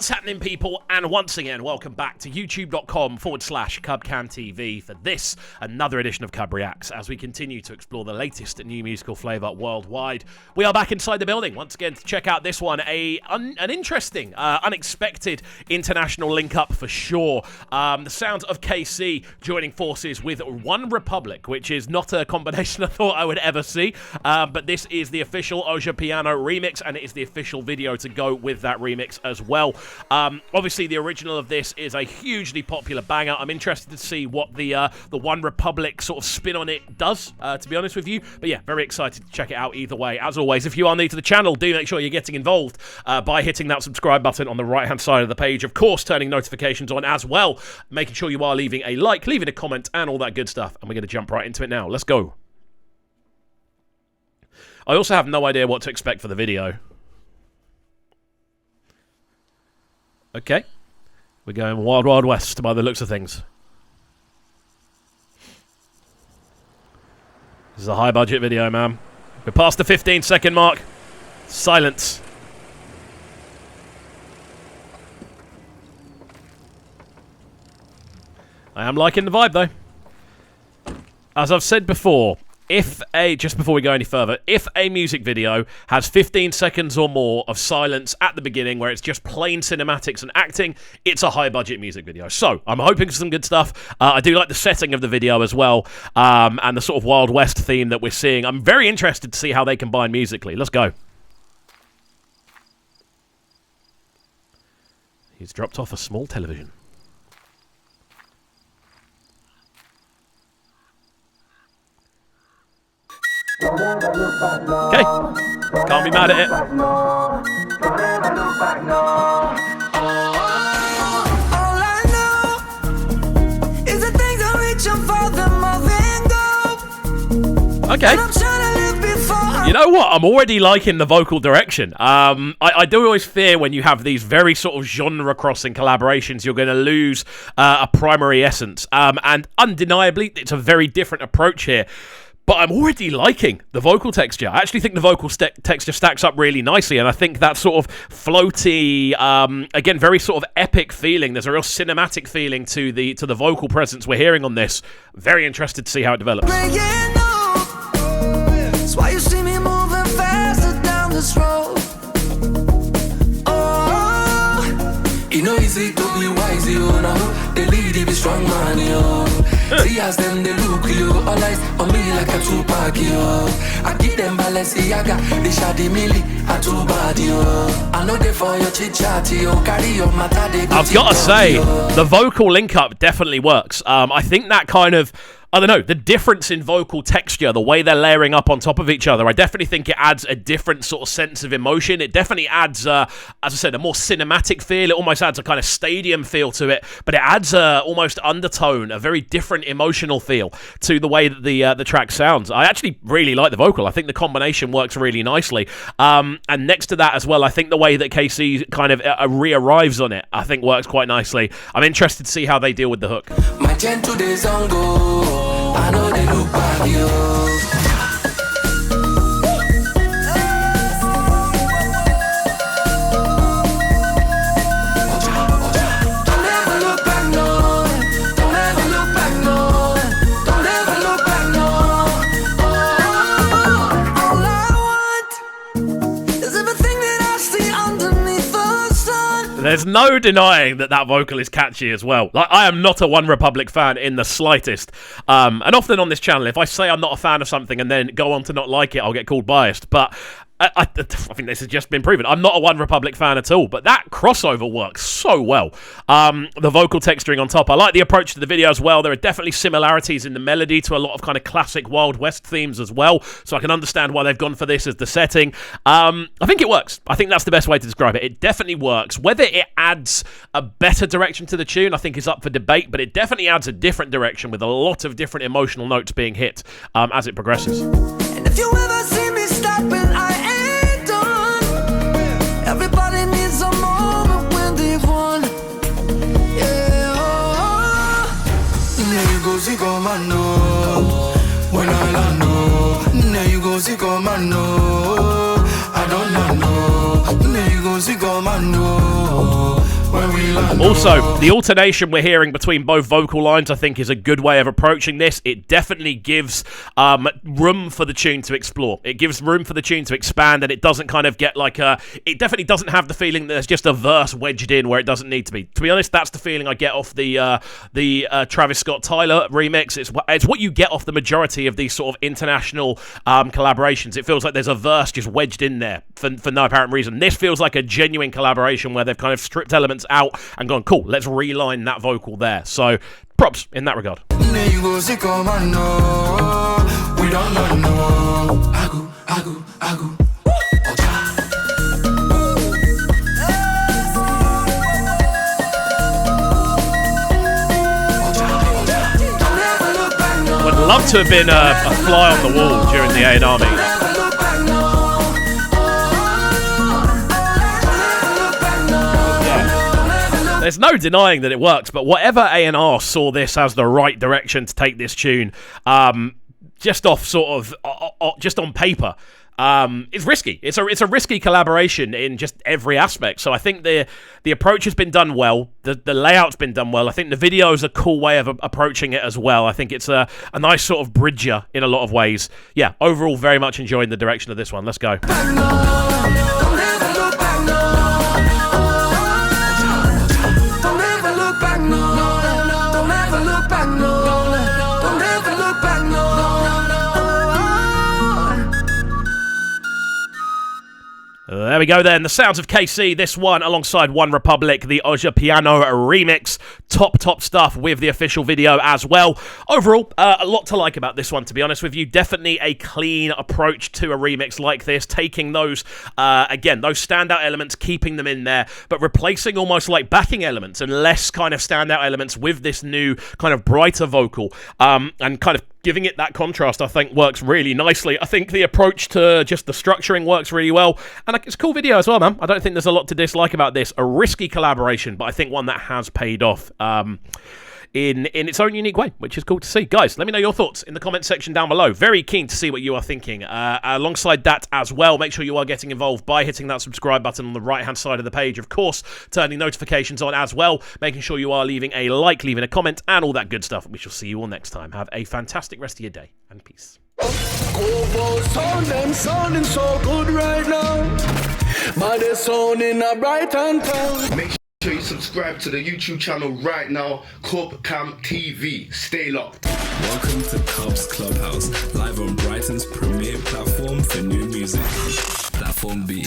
What's happening, people? And once again, welcome back to youtube.com/CUBCamTV for this, another edition of CUBREACTS, as we continue to explore the latest new musical flavour worldwide. We are back inside the building once again to check out this one, an interesting, unexpected international link-up for sure. The sounds of Kcee joining forces with OneRepublic, which is not a combination I thought I would ever see, but this is the official Ojapiano remix, and it is the official video to go with that remix as well. Obviously, the original of this is a hugely popular banger. I'm interested to see what the OneRepublic sort of spin on it does, to be honest with you. But yeah, very excited to check it out either way. As always, if you are new to the channel, do make sure you're getting involved by hitting that subscribe button on the right-hand side of the page. Of course, turning notifications on as well, making sure you are leaving a like, leaving a comment, and all that good stuff. And we're going to jump right into it now. Let's go. I also have no idea what to expect for the video. Okay, we're going Wild Wild West by the looks of things. This is a high-budget video, man. We're past the 15-second mark. Silence. I am liking the vibe, though. As I've said before, just before we go any further, if a music video has 15 seconds or more of silence at the beginning where it's just plain cinematics and acting, it's a high-budget music video. So, I'm hoping for some good stuff. I do like the setting of the video as well, and the sort of Wild West theme that we're seeing. I'm very interested to see how they combine musically. Let's go. He's dropped off a small television. Okay, can't be mad at it. All I know is the things I reach for the more than go. Okay. You know what? I'm already liking the vocal direction. I do always fear when you have these very sort of genre-crossing collaborations, you're going to lose a primary essence. And undeniably, it's a very different approach here. But I'm already liking the vocal texture. I actually think the vocal texture stacks up really nicely, and I think that sort of floaty, again, very sort of epic feeling. There's a real cinematic feeling to the vocal presence we're hearing on this. Very interested to see how it develops. That's why you see me moving faster down this road. Oh, you know easy to be wise, you know. The lead, be strong man, you. See as them they look you, all eyes on me like a Tupac, yo. I give them Balenciaga, they shady milli, a too bad, yo. I know they for your chit chat, yo. Carry your matter, they I've got to say, the vocal link up definitely works. I think that kind of, I don't know, the difference in vocal texture, the way they're layering up on top of each other, I definitely think it adds a different sort of sense of emotion. It definitely adds, as I said, a more cinematic feel. It almost adds a kind of stadium feel to it, but it adds a almost undertone, a very different emotional feel to the way that the track sounds. I actually really like the vocal. I think the combination works really nicely. And next to that as well, I think the way that Kcee kind of re-arrives on it, I think works quite nicely. I'm interested to see how they deal with the hook. My 10 days on go. I know they look back, yo. Don't ever look back, no. Don't ever look back, no. Don't ever look back, no. All I want is everything that I see underneath the sun. There's no denying that vocal is catchy as well. Like, I am not a OneRepublic fan in the slightest. And often on this channel, if I say I'm not a fan of something and then go on to not like it, I'll get called biased. But I think this has just been proven. I'm not a OneRepublic fan at all, but that crossover works so well. The vocal texturing on top. I like the approach to the video as well. There are definitely similarities in the melody to a lot of kind of classic Wild West themes as well, so I can understand why they've gone for this as the setting. I think it works. I think that's the best way to describe it. It definitely works. Whether it adds a better direction to the tune, I think is up for debate, but it definitely adds a different direction with a lot of different emotional notes being hit as it progresses. And if you ever see me stopping, I ain't done. Everybody needs a moment when they've won. Yeah, oh. There you go, see, come on, no. When I know. There you go, see, come on, no. I don't know. There you go, see, come on, no. Also, the alternation we're hearing between both vocal lines, I think, is a good way of approaching this. It definitely gives room for the tune to explore. It gives room for the tune to expand, and it doesn't kind of get like a... It definitely doesn't have the feeling that there's just a verse wedged in where it doesn't need to be. To be honest, that's the feeling I get off the Travis Scott Tyler remix. It's what you get off the majority of these sort of international collaborations. It feels like there's a verse just wedged in there for no apparent reason. This feels like a genuine collaboration where they've kind of stripped elements out and gone, cool, let's reline that vocal there. So props in that regard. Would love to have been a fly on the wall during the A&R meeting. There's no denying that it works, but whatever A&R saw this as the right direction to take this tune, just off sort of, just on paper, it's risky. It's a risky collaboration in just every aspect. So I think the approach has been done well. The layout's been done well. I think the video is a cool way of approaching it as well. I think it's a nice sort of bridger in a lot of ways. Yeah, overall, very much enjoying the direction of this one. Let's go. There we go then, the sounds of Kcee, this one alongside OneRepublic, the Ojapiano remix. Top stuff with the official video as well. Overall, a lot to like about this one, to be honest with you. Definitely a clean approach to a remix like this, taking those, again, those standout elements, keeping them in there, but replacing almost like backing elements and less kind of standout elements with this new kind of brighter vocal, and kind of giving it that contrast, I think, works really nicely. I think the approach to just the structuring works really well, and it's a cool video as well, man. I don't think there's a lot to dislike about this. A risky collaboration, but I think one that has paid off in its own unique way, which is cool to see. Guys, let me know your thoughts in the comment section down below. Very keen to see what you are thinking. Alongside that as well, make sure you are getting involved by hitting that subscribe button on the right-hand side of the page. Of course, turning notifications on as well, making sure you are leaving a like, leaving a comment, and all that good stuff. We shall see you all next time. Have a fantastic rest of your day, and peace. Sounding so good right now, but they're sounding a bright and town. Make sure you subscribe to the YouTube channel right now, Cam TV. Stay locked. Welcome to Cubs Clubhouse, live on Brighton's premier platform for new music. Platform B.